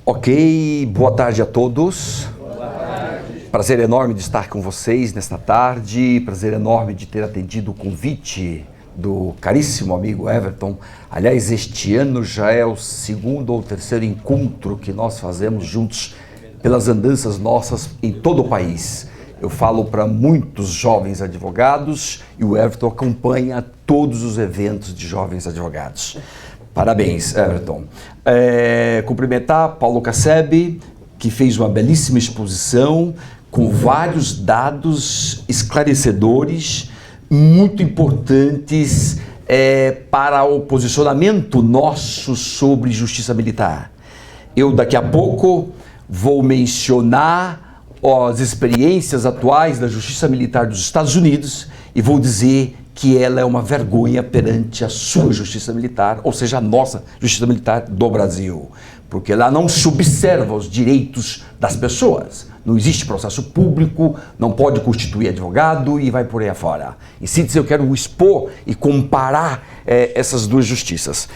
Ok, boa tarde a todos. Boa tarde. Prazer enorme de estar com vocês nesta tarde, prazer enorme de ter atendido o convite do caríssimo amigo Everton. Aliás, este ano já é o segundo ou terceiro encontro que nós fazemos juntos pelas andanças nossas em todo o país. Eu falo para muitos jovens advogados e o Everton acompanha todos os eventos de jovens advogados. Parabéns, Everton. Cumprimentar Paulo Casseb, que fez uma belíssima exposição com vários dados esclarecedores, muito importantes para o posicionamento nosso sobre justiça militar. Eu daqui a pouco vou mencionar as experiências atuais da justiça militar dos Estados Unidos e vou dizer que ela é uma vergonha perante a sua justiça militar, ou seja, a nossa justiça militar do Brasil, porque ela não se observa os direitos das pessoas. Não existe processo público, não pode constituir advogado e vai por aí afora. Em síntese, eu quero expor e comparar essas duas justiças.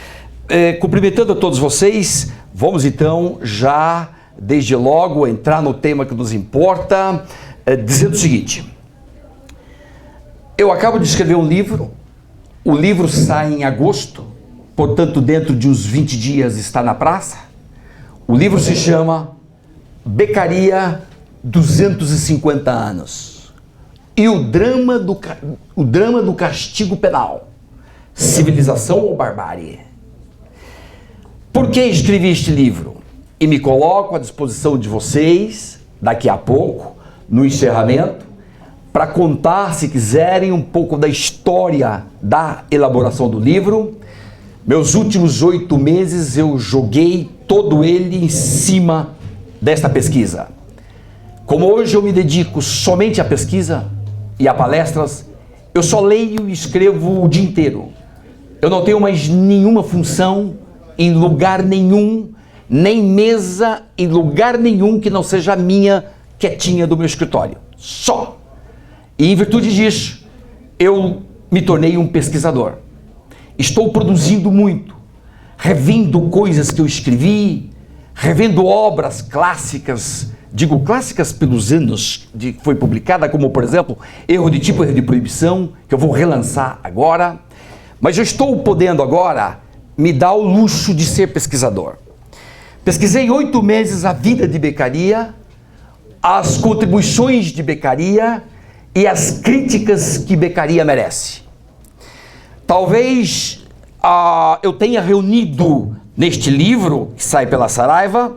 Cumprimentando a todos vocês, vamos então já, desde logo, entrar no tema que nos importa, dizendo o seguinte: eu acabo de escrever um livro, o livro sai em agosto, portanto dentro de uns 20 dias está na praça. O livro se chama Beccaria 250 anos e o drama do castigo penal, civilização ou barbárie. Por que escrevi este livro? E me coloco à disposição de vocês, daqui a pouco, no encerramento, para contar, se quiserem, um pouco da história da elaboração do livro. Meus últimos 8 meses eu joguei todo ele em cima desta pesquisa. Como hoje eu me dedico somente à pesquisa e a palestras, eu só leio e escrevo o dia inteiro. Eu não tenho mais nenhuma função em lugar nenhum, nem mesa em lugar nenhum que não seja a minha quietinha do meu escritório. Só. E em virtude disso, eu me tornei um pesquisador. Estou produzindo muito, revendo coisas que eu escrevi, revendo obras clássicas, digo clássicas pelos anos de que foi publicada, como por exemplo, Erro de Tipo, Erro de Proibição, que eu vou relançar agora. Mas eu estou podendo agora me dar o luxo de ser pesquisador. Pesquisei 8 meses a vida de Beccaria, as contribuições de Beccaria e as críticas que Beccaria merece. Talvez eu tenha reunido neste livro, que sai pela Saraiva,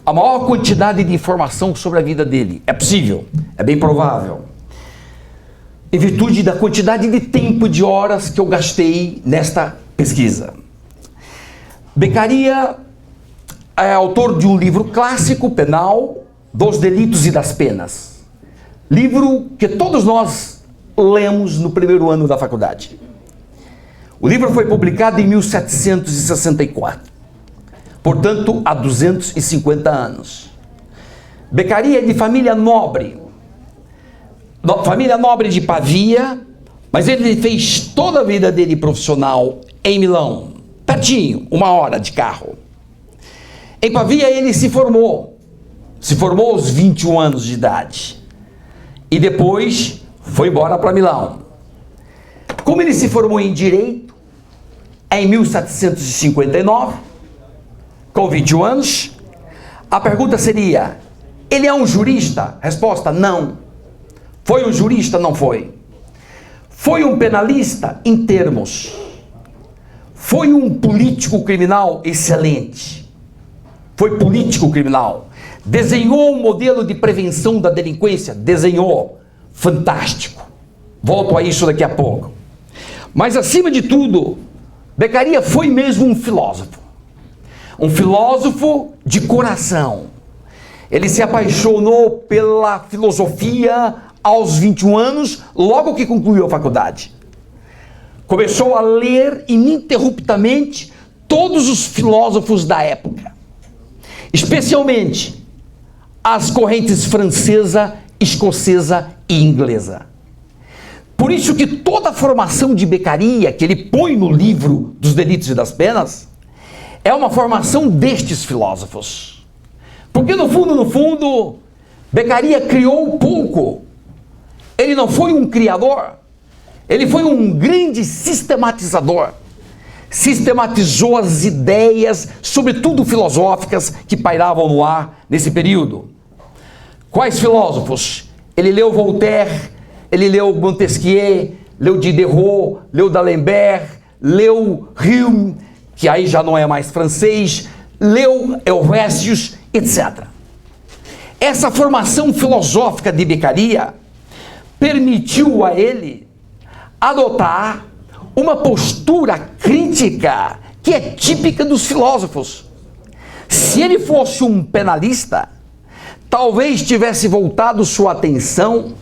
a maior quantidade de informação sobre a vida dele. É possível, é bem provável. Em virtude da quantidade de tempo e de horas que eu gastei nesta pesquisa. Beccaria é autor de um livro clássico penal, Dos Delitos e das Penas. Livro que todos nós lemos no primeiro ano da faculdade. O livro foi publicado em 1764, portanto, há 250 anos. Beccaria é de família nobre de Pavia, mas ele fez toda a vida dele profissional em Milão, pertinho, 1 hora de carro. Em Pavia ele se formou aos 21 anos de idade. E depois foi embora para Milão. Como ele se formou em Direito, em 1759, com 21 anos, a pergunta seria: ele é um jurista? Resposta: não. Foi um jurista? Não foi. Foi um penalista? Em termos. Foi um político criminal? Excelente. Foi político criminal. Desenhou um modelo de prevenção da delinquência? Desenhou. Fantástico. Volto a isso daqui a pouco. Mas, acima de tudo, Beccaria foi mesmo um filósofo. Um filósofo de coração. Ele se apaixonou pela filosofia aos 21 anos, logo que concluiu a faculdade. Começou a ler ininterruptamente todos os filósofos da época. Especialmente as correntes francesa, escocesa e inglesa. Por isso que toda a formação de Beccaria, que ele põe no livro Dos Delitos e das Penas, é uma formação destes filósofos. Porque no fundo, Beccaria criou pouco. Ele não foi um criador, ele foi um grande sistematizador. Sistematizou as ideias, sobretudo filosóficas, que pairavam no ar nesse período. Quais filósofos? Ele leu Voltaire, ele leu Montesquieu, leu Diderot, leu D'Alembert, leu Hume, que aí já não é mais francês, leu Helvétius, etc. Essa formação filosófica de Beccaria permitiu a ele adotar uma postura crítica que é típica dos filósofos. Se ele fosse um penalista, talvez tivesse voltado sua atenção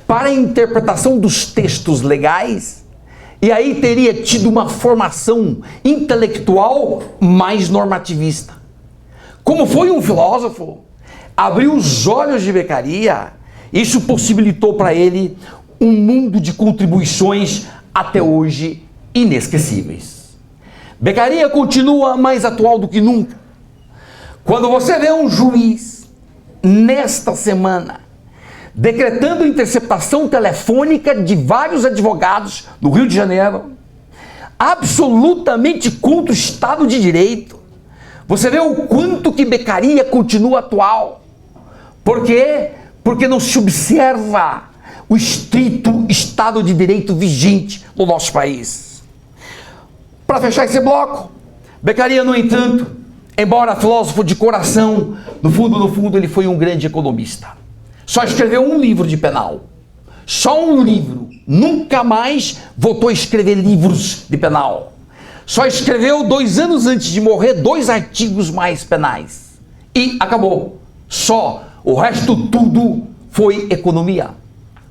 para a interpretação dos textos legais e aí teria tido uma formação intelectual mais normativista. Como foi um filósofo, abriu os olhos de Beccaria, isso possibilitou para ele um mundo de contribuições até hoje inesquecíveis. Beccaria continua mais atual do que nunca. Quando você vê um juiz, nesta semana, decretando interceptação telefônica de vários advogados do Rio de Janeiro, absolutamente contra o Estado de Direito, você vê o quanto que Beccaria continua atual. Por quê? Porque não se observa o estrito Estado de Direito vigente no nosso país. Para fechar esse bloco, Beccaria, no entanto, embora filósofo de coração, no fundo, ele foi um grande economista. Só escreveu um livro de penal. Só um livro. Nunca mais voltou a escrever livros de penal. Só escreveu 2 anos antes de morrer 2 artigos mais penais. E acabou. Só. O resto tudo foi economia.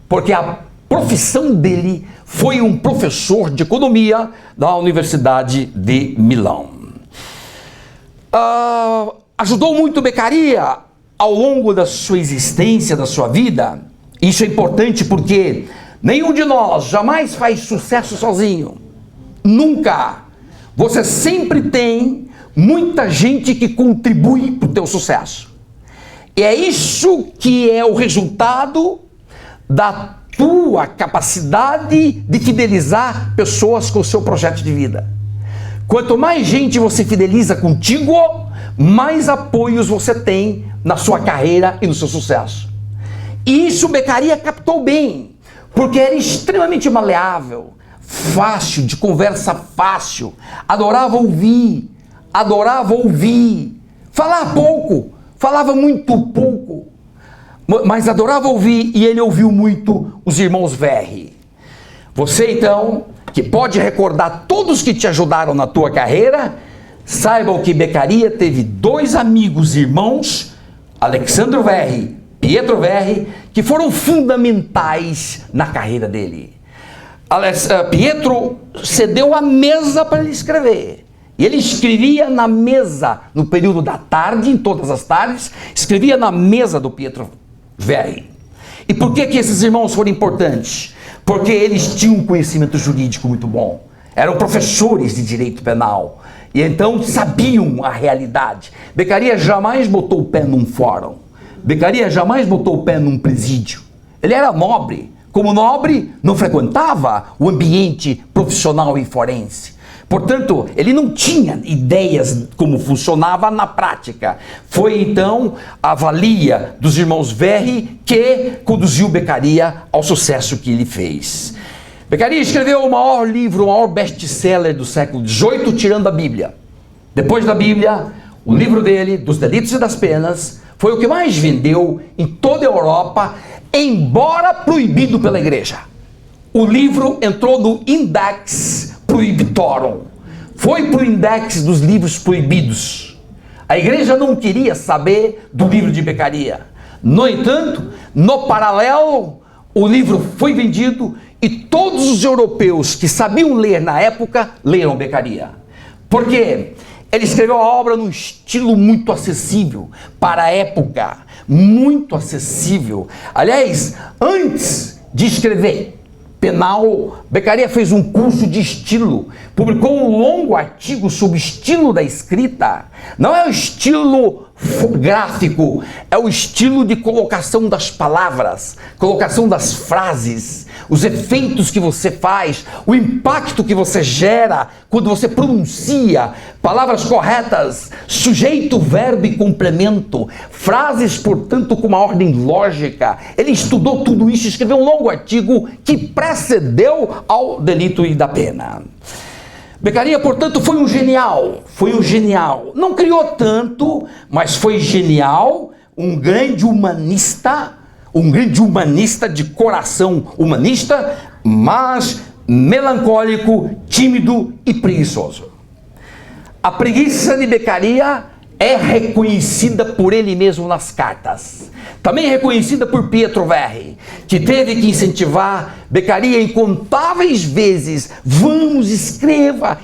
Porque a profissão dele foi um professor de economia da Universidade de Milão. Ajudou muito Beccaria ao longo da sua existência, da sua vida. Isso é importante porque nenhum de nós jamais faz sucesso sozinho. Nunca. Você sempre tem muita gente que contribui para o teu sucesso. E é isso que é o resultado da tua capacidade de fidelizar pessoas com o seu projeto de vida. Quanto mais gente você fideliza contigo, mais apoios você tem na sua carreira e no seu sucesso. E isso Beccaria captou bem, porque era extremamente maleável, fácil, de conversa fácil, adorava ouvir, falar pouco, falava muito pouco, mas adorava ouvir, e ele ouviu muito os irmãos Verri. Você então, que pode recordar todos que te ajudaram na tua carreira, saibam que Beccaria teve 2 amigos irmãos, Alexandro Verri, Pietro Verri, que foram fundamentais na carreira dele. Pietro cedeu a mesa para ele escrever. E ele escrevia na mesa, no período da tarde, em todas as tardes, escrevia na mesa do Pietro Verri. E por que esses irmãos foram importantes? Porque eles tinham um conhecimento jurídico muito bom. Eram professores de direito penal. E então sabiam a realidade. Beccaria jamais botou o pé num fórum. Beccaria jamais botou o pé num presídio. Ele era nobre. Como nobre, não frequentava o ambiente profissional e forense. Portanto, ele não tinha ideias como funcionava na prática. Foi então a valia dos irmãos Verri que conduziu Beccaria ao sucesso que ele fez. Beccaria escreveu o maior livro, o maior best-seller do século XVIII, tirando a Bíblia. Depois da Bíblia, o livro dele, Dos Delitos e das Penas, foi o que mais vendeu em toda a Europa, embora proibido pela igreja. O livro entrou no Index Prohibitorum. Foi para o index dos livros proibidos. A igreja não queria saber do livro de Beccaria. No entanto, no paralelo, o livro foi vendido e todos os europeus que sabiam ler na época, leram Beccaria. Por quê? Ele escreveu a obra num estilo muito acessível para a época, muito acessível. Aliás, antes de escrever penal, Beccaria fez um curso de estilo, publicou um longo artigo sobre o estilo da escrita. Não é o estilo gráfico, é o estilo de colocação das palavras, colocação das frases, os efeitos que você faz, o impacto que você gera quando você pronuncia palavras corretas, sujeito, verbo e complemento, frases, portanto, com uma ordem lógica. Ele estudou tudo isso e escreveu um longo artigo que precedeu ao delito e da pena. Beccaria, portanto, foi um genial. Não criou tanto, mas foi genial, um grande humanista de coração humanista, mas melancólico, tímido e preguiçoso. A preguiça de Beccaria é reconhecida por ele mesmo nas cartas. Também reconhecida por Pietro Verri, que teve que incentivar Beccaria incontáveis vezes. Vamos, escreva,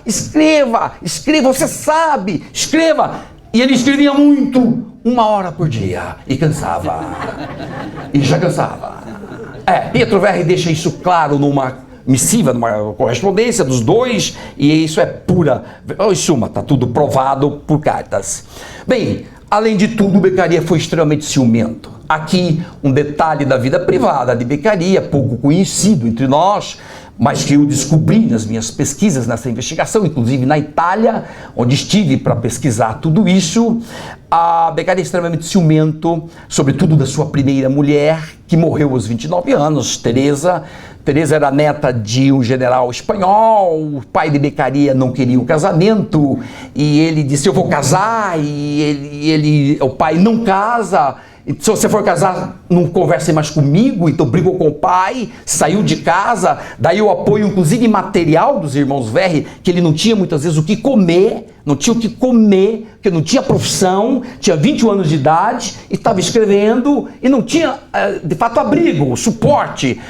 você sabe, escreva. E ele escrevia muito, 1 hora por dia, e cansava. E já cansava. Pietro Verri deixa isso claro numa missiva, numa correspondência dos dois, e isso é pura, em suma, está tudo provado por cartas. Bem, além de tudo, Beccaria foi extremamente ciumento. Aqui um detalhe da vida privada de Beccaria, pouco conhecido entre nós, mas que eu descobri nas minhas pesquisas, nessa investigação, inclusive na Itália, onde estive para pesquisar tudo isso. A Beccaria é extremamente ciumento, sobretudo da sua primeira mulher, que morreu aos 29 anos, Teresa. Teresa era neta de um general espanhol, o pai de Beccaria não queria o casamento, e ele disse, eu vou casar, e o pai não casa. Se você for casar, não converse mais comigo. Então brigou com o pai, saiu de casa. Daí o apoio, inclusive material, dos irmãos Verri, que ele não tinha muitas vezes o que comer, porque não tinha profissão, tinha 21 anos de idade e estava escrevendo e não tinha, de fato, abrigo, suporte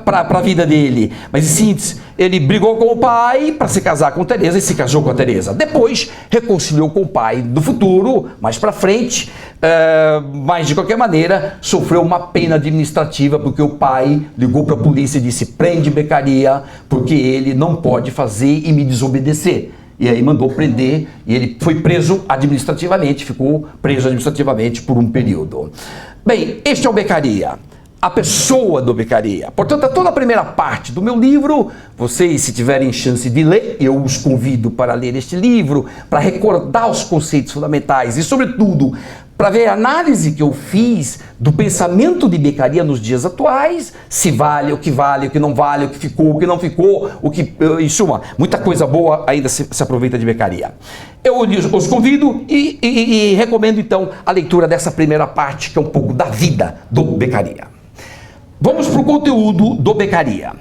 para a vida dele. Mas, sim, ele brigou com o pai para se casar com Teresa e se casou com a Teresa. Depois, reconciliou com o pai do futuro, mais para frente, mas, de qualquer maneira, sofreu uma pena administrativa porque o pai ligou para a polícia e disse, prende Beccaria porque ele não pode fazer e me desobedecer. E aí mandou prender, e ele foi preso administrativamente, ficou preso administrativamente por um período. Bem, este é o Beccaria, a pessoa do Beccaria. Portanto, toda a primeira parte do meu livro, vocês, se tiverem chance de ler, eu os convido para ler este livro, para recordar os conceitos fundamentais e, sobretudo, para ver a análise que eu fiz do pensamento de Beccaria nos dias atuais, se vale, o que não vale, o que ficou, o que não ficou, em suma, muita coisa boa ainda se aproveita de Beccaria. Eu os convido e recomendo então a leitura dessa primeira parte, que é um pouco da vida do Beccaria. Vamos para o conteúdo do Beccaria.